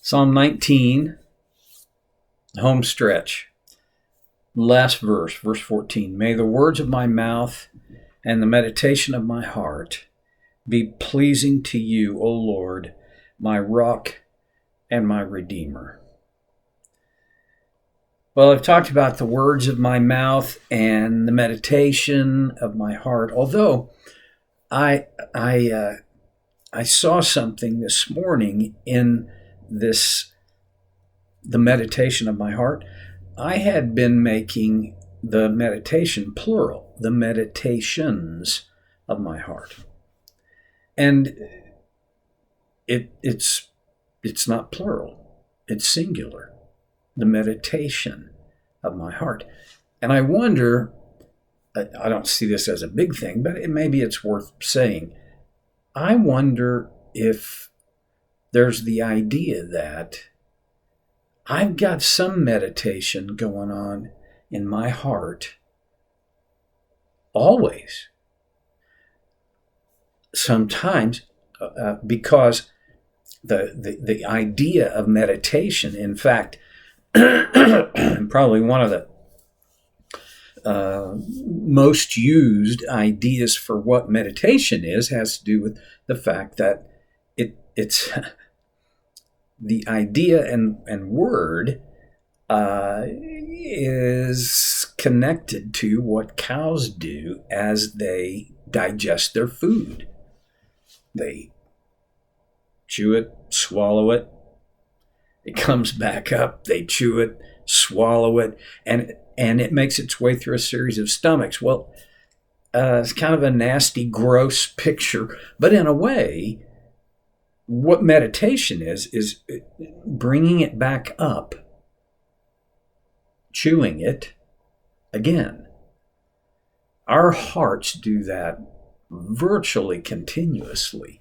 Psalm 19, home stretch. Last verse, verse 14. May the words of my mouth and the meditation of my heart be pleasing to you, O Lord, my rock and my redeemer. Well, I've talked about the words of my mouth and the meditation of my heart. Although I saw something this morning in the meditation of my heart. I had been making the meditation plural, the meditations of my heart, and it's not plural; it's singular. The meditation of my heart. And I wonder, I don't see this as a big thing, but maybe it's worth saying. I wonder if there's the idea that I've got some meditation going on in my heart always. Sometimes because the idea of meditation, in fact, probably one of the most used ideas for what meditation is has to do with the fact that it's the idea and word is connected to what cows do as they digest their food. They chew it, swallow it. It comes back up, they chew it, swallow it, and it makes its way through a series of stomachs. Well, it's kind of a nasty, gross picture, but in a way, what meditation is bringing it back up, chewing it again. Our hearts do that virtually continuously.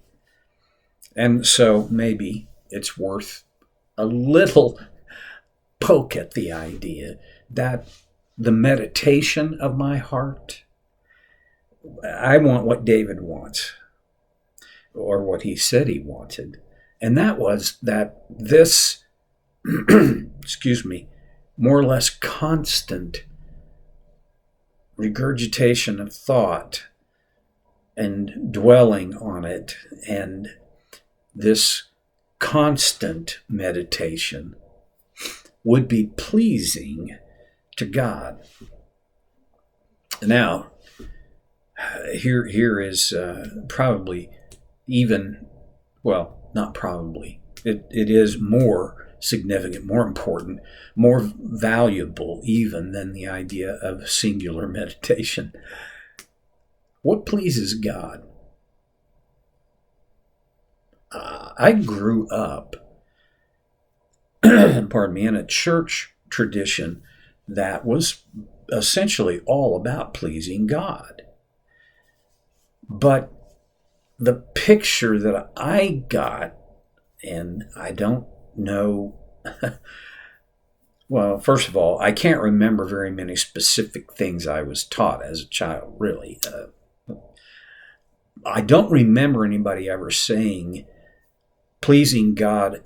And so maybe it's worth a little poke at the idea that the meditation of my heart, I want what David wants, or what he said he wanted. And that was that this, more or less constant regurgitation of thought and dwelling on it, and this constant meditation would be pleasing to God. Now, here is probably even, well, not probably, it is more significant, more important, more valuable even than the idea of singular meditation. What pleases God? I grew up, pardon me, in a church tradition that was essentially all about pleasing God. But the picture that I got, and I don't know, well, first of all, I can't remember very many specific things I was taught as a child, really. I don't remember anybody ever saying pleasing God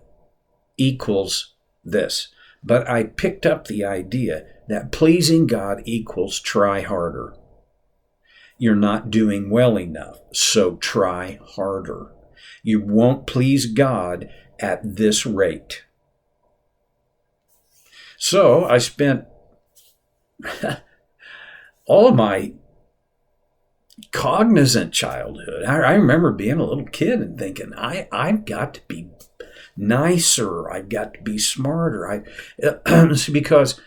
equals this. But I picked up the idea that pleasing God equals try harder. You're not doing well enough, so try harder. You won't please God at this rate. So I spent all of my cognizant childhood. I remember being a little kid and thinking, I've got to be nicer. I've got to be smarter. Because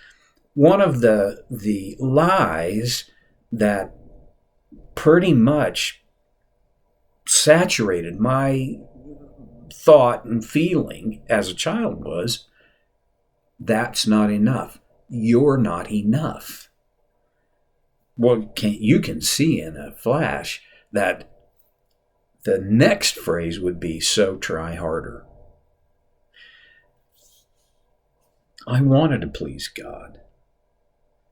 one of the lies that pretty much saturated my thought and feeling as a child was, that's not enough. You're not enough. Well, you can see in a flash that the next phrase would be, so try harder. I wanted to please God.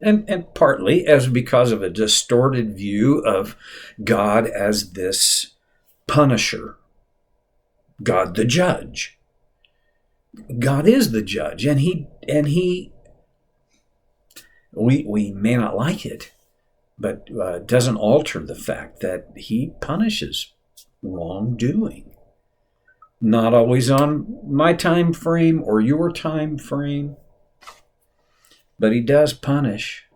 And partly as because of a distorted view of God as this punisher, God the judge. God is the judge, and we may not like it, but doesn't alter the fact that he punishes wrongdoing. Not always on my time frame or your time frame, but he does punish.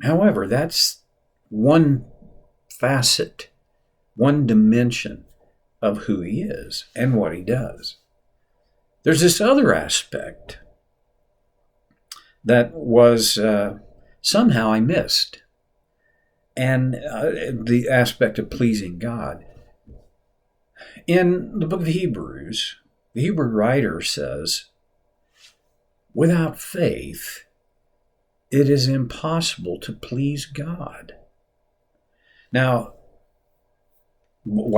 However, that's one facet, one dimension of who he is and what he does. There's this other aspect that was somehow I missed, and the aspect of pleasing God. In the book of Hebrews, the Hebrew writer says, without faith, it is impossible to please God. Now,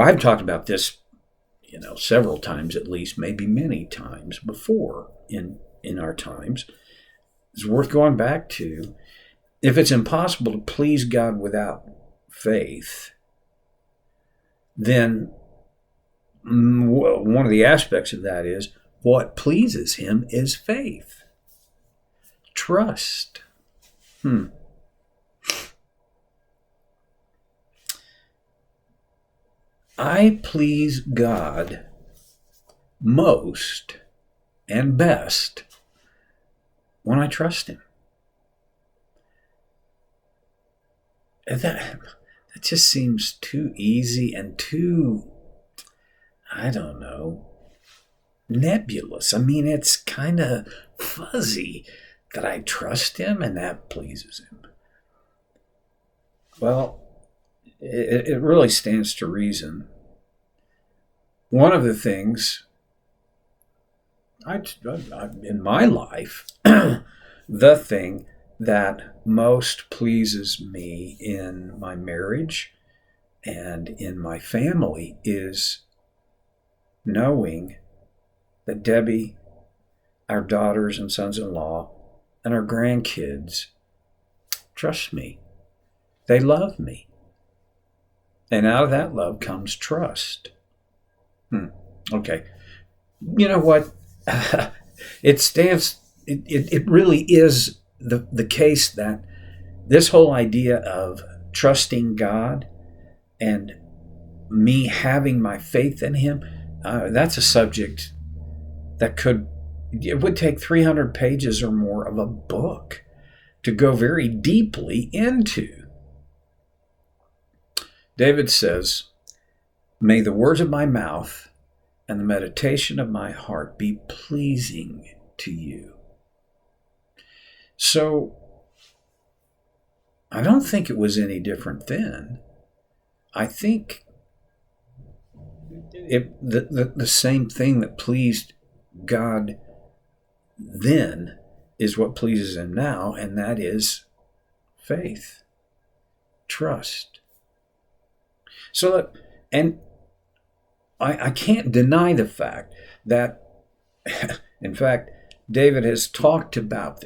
I've talked about this, several times at least, maybe many times before in our times. It's worth going back to. If it's impossible to please God without faith, then one of the aspects of that is what pleases him is faith, trust. I please God most and best when I trust him. And that just seems too easy and too, I don't know, nebulous. I mean, it's kind of fuzzy that I trust him and that pleases him. Well, it really stands to reason. One of the things in my life, the thing that most pleases me in my marriage and in my family is knowing that Debbie, our daughters and sons-in-law, and our grandkids trust me. They love me. And out of that love comes trust. Okay. You know what? It really is the case that this whole idea of trusting God and me having my faith in him, that's a subject that it would take 300 pages or more of a book to go very deeply into. David says, "May the words of my mouth and the meditation of my heart be pleasing to you." So, I don't think it was any different then. I think the same thing that pleased God then is what pleases him now, and that is faith, trust. So, and I can't deny the fact that, in fact, David has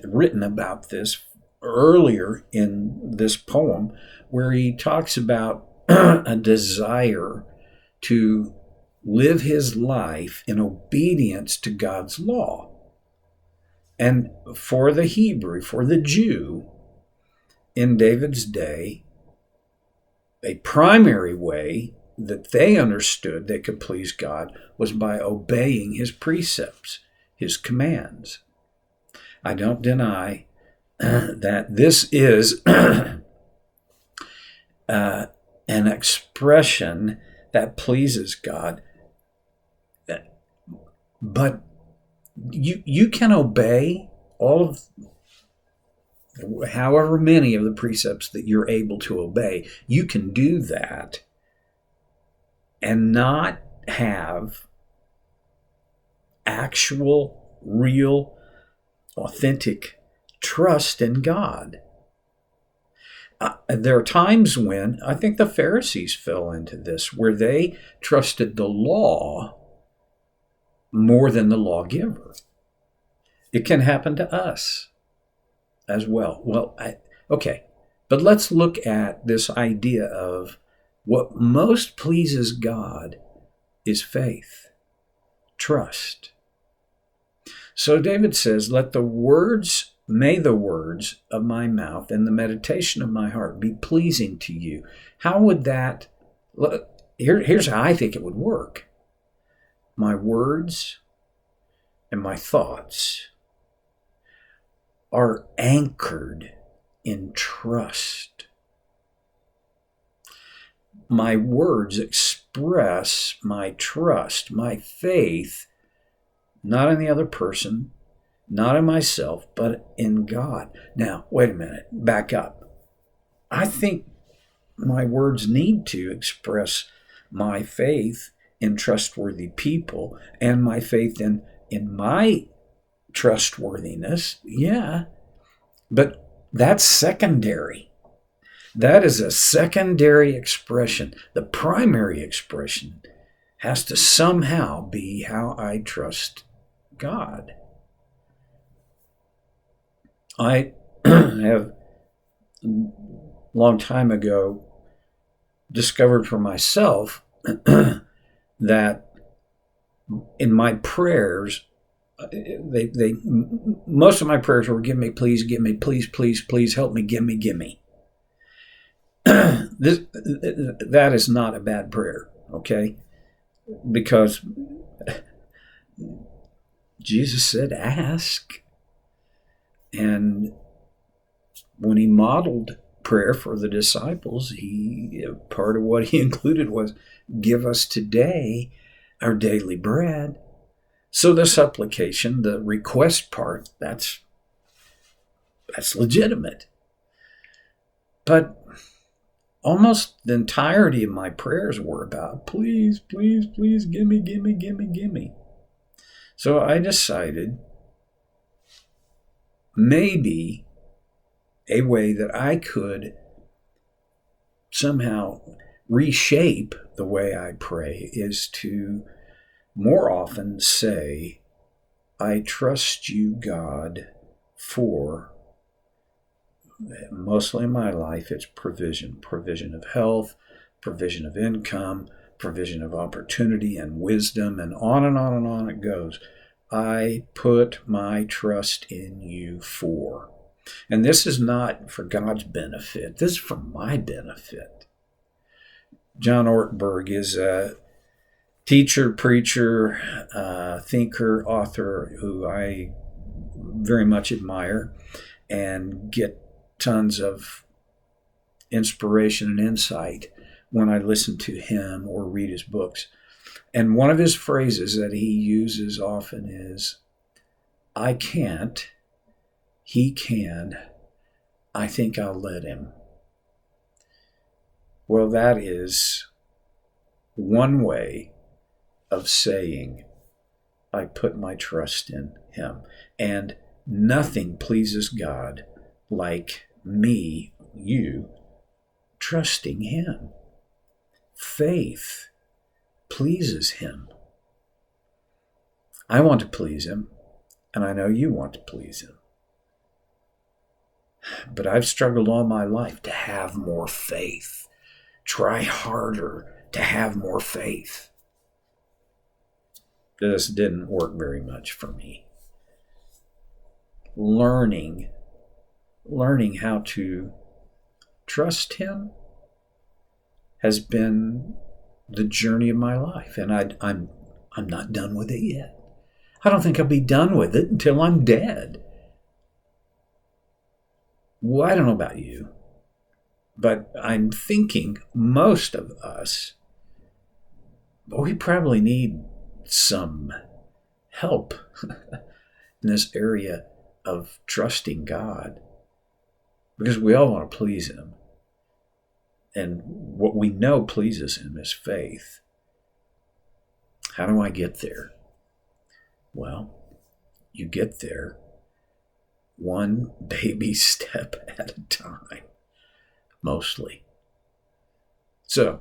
written about this earlier in this poem, where he talks about a desire to live his life in obedience to God's law. And for the Hebrew, for the Jew in David's day, a primary way that they understood they could please God was by obeying his precepts, his commands. I don't deny that this is an expression that pleases God. But you can obey all of however many of the precepts that you're able to obey. You can do that and not have actual, real, authentic trust in God. There are times when I think the Pharisees fell into this, where they trusted the law more than the lawgiver. It can happen to us as well. Okay, but let's look at this idea of what most pleases God is faith, trust. So David says, may the words of my mouth and the meditation of my heart be pleasing to you. How would that, here's how I think it would work. My words and my thoughts are anchored in trust. My words express my trust, my faith, not in the other person, not in myself, but in God. Now, wait a minute, back up. I think my words need to express my faith in trustworthy people and my faith in my trustworthiness. Yeah, but that's secondary. That is a secondary expression. The primary expression has to somehow be how I trust God. I have a long time ago discovered for myself that in my prayers, most of my prayers were, give me, please, please, help me, give me. That is not a bad prayer, okay? Because Jesus said, ask. And when he modeled prayer for the disciples, part of what he included was, give us today our daily bread. So the supplication, the request part, that's legitimate. But almost the entirety of my prayers were about, please, please, please, give me. So I decided maybe a way that I could somehow reshape the way I pray is to more often say, I trust you, God, for, mostly in my life, it's provision of health, provision of income, provision of opportunity and wisdom, and on and on and on it goes. I put my trust in you for. And this is not for God's benefit. This is for my benefit. John Ortberg is a teacher, preacher, thinker, author who I very much admire and get tons of inspiration and insight when I listen to him or read his books. And one of his phrases that he uses often is, I can't, he can, I think I'll let him. Well, that is one way of saying, I put my trust in him. And nothing pleases God like me, you, trusting him. Faith pleases him. I want to please him, and I know you want to please him. But I've struggled all my life to have more faith. Try harder to have more faith. This didn't work very much for me. Learning how to trust him has been the journey of my life, and I'm not done with it yet. I don't think I'll be done with it until I'm dead. Well, I don't know about you, but I'm thinking most of us, we probably need some help in this area of trusting God, because we all want to please him. And what we know pleases him is faith. How do I get there? Well, you get there one baby step at a time, mostly. So,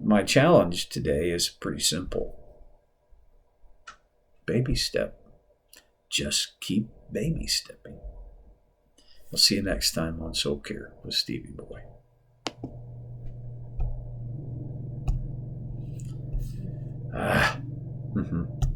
my challenge today is pretty simple. Baby step. Just keep baby stepping. I'll see you next time on Soul Care with Stevie Boy. Mm-hmm.